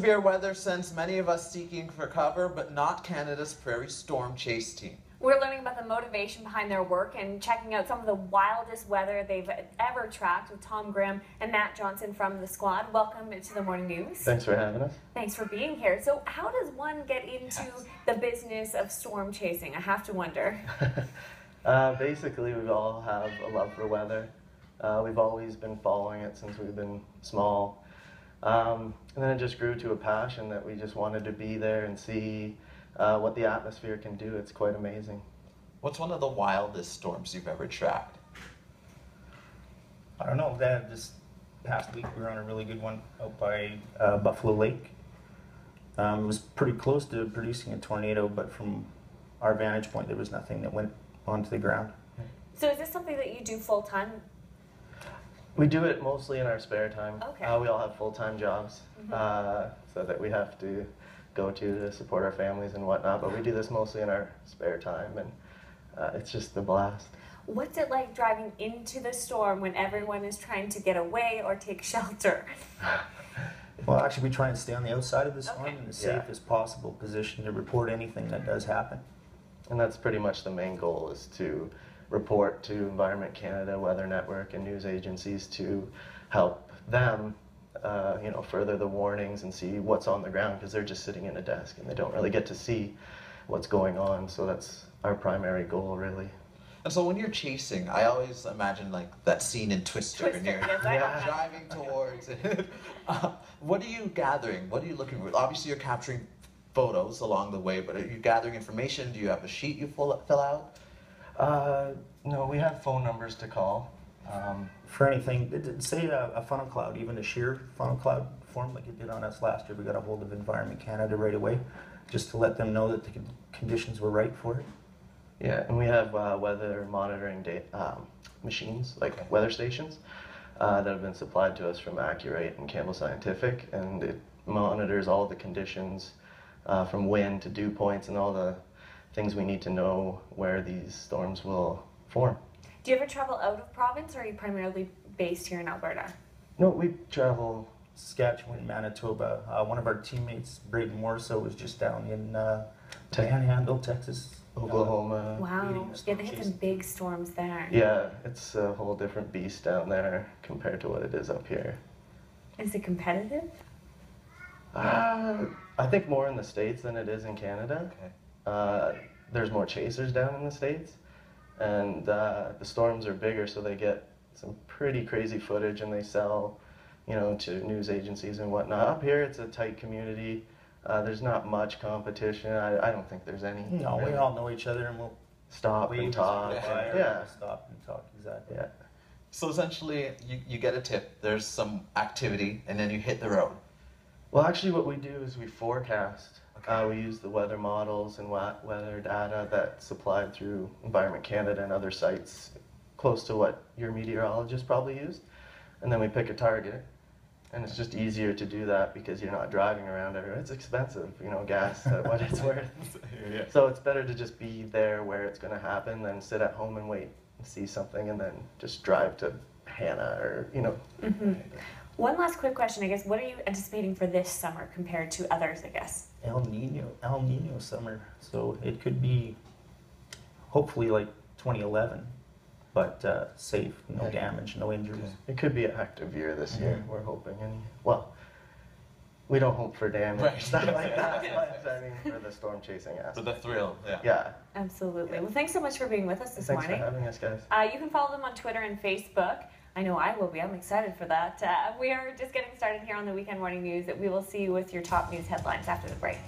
severe weather sends many of us seeking for cover, but not Canada's Prairie Storm Chase team. We're learning about the motivation behind their work and checking out some of the wildest weather they've ever tracked with Tom Graham and Matt Johnson from the squad. Welcome to the Morning News. Thanks for having us. Thanks for being here. So how does one get into the business of storm chasing? I have to wonder. Basically, we all have a love for weather. We've always been following it since we've been small. And then it just grew to a passion that we just wanted to be there and see what the atmosphere can do. It's quite amazing. What's one of the wildest storms you've ever tracked? I don't know. This past week we were on a really good one out by Buffalo Lake. It was pretty close to producing a tornado, but from our vantage point there was nothing that went onto the ground. So is this something that you do full time? We do it mostly in our spare time. Okay. We all have full-time jobs, so that we have to go to support our families and whatnot, but we do this mostly in our spare time, and it's just a blast. What's it like driving into the storm when everyone is trying to get away or take shelter? Well, actually we try and stay on the outside of the storm Okay. in the safest possible position to report anything that does happen. And that's pretty much the main goal, is to report to Environment Canada, Weather Network, and news agencies to help them further the warnings and see what's on the ground, because they're just sitting in a desk and they don't really get to see what's going on. So that's our primary goal, really. And so when you're chasing, I always imagine like that scene in Twister, and you're yes, I know. driving towards it. What are you gathering? What are you looking for? Obviously you're capturing photos along the way, but are you gathering information? Do you have a sheet you fill out? No, we have phone numbers to call. For anything, say a funnel cloud, even a sheer funnel cloud form like it did on us last year, we got a hold of Environment Canada right away, just to let them know that the conditions were right for it. Yeah, and we have weather monitoring machines, like weather stations, that have been supplied to us from Accurate and Campbell Scientific, and it monitors all the conditions from wind to dew points and all the things we need to know where these storms will form. Do you ever travel out of province, or are you primarily based here in Alberta? No, we travel. Saskatchewan, Manitoba. One of our teammates, Braden Morso, was just down in Panhandle, Texas. Oklahoma. Wow. Yeah, they had some big storms there. Yeah, it's a whole different beast down there compared to what it is up here. Is it competitive? I think more in the States than it is in Canada. Okay. There's more chasers down in the States, and the storms are bigger, so they get some pretty crazy footage, and they sell, to news agencies and whatnot. Up here, it's a tight community. There's not much competition. I don't think there's any. No, we all know each other, and we'll stop and talk. Yeah. Stop and talk, exactly. Yeah. So essentially you get a tip, there's some activity, and then you hit the road. Well, actually what we do is we forecast. Okay. We use the weather models and weather data that's supplied through Environment Canada and other sites close to what your meteorologist probably used. And then we pick a target. And it's just easier to do that because you're not driving around everywhere. It's expensive, gas at what it's worth. Yeah. So it's better to just be there where it's going to happen than sit at home and wait and see something and then just drive to Hannah or. One last quick question, I guess. What are you anticipating for this summer compared to others, I guess? El Nino summer, so it could be hopefully like 2011, but safe, no damage, no injuries. It could be an active year this year, we're hoping. Well, we don't hope for damage, Right. stuff like that, but I mean for the storm chasing aspect. For the thrill, yeah. Yeah. Absolutely. Well, thanks so much for being with us this Thanks morning. for having us, guys. You can follow them on Twitter and Facebook. I know I will be. I'm excited for that. We are just getting started here on the Weekend Morning News. We will see you with your top news headlines after the break.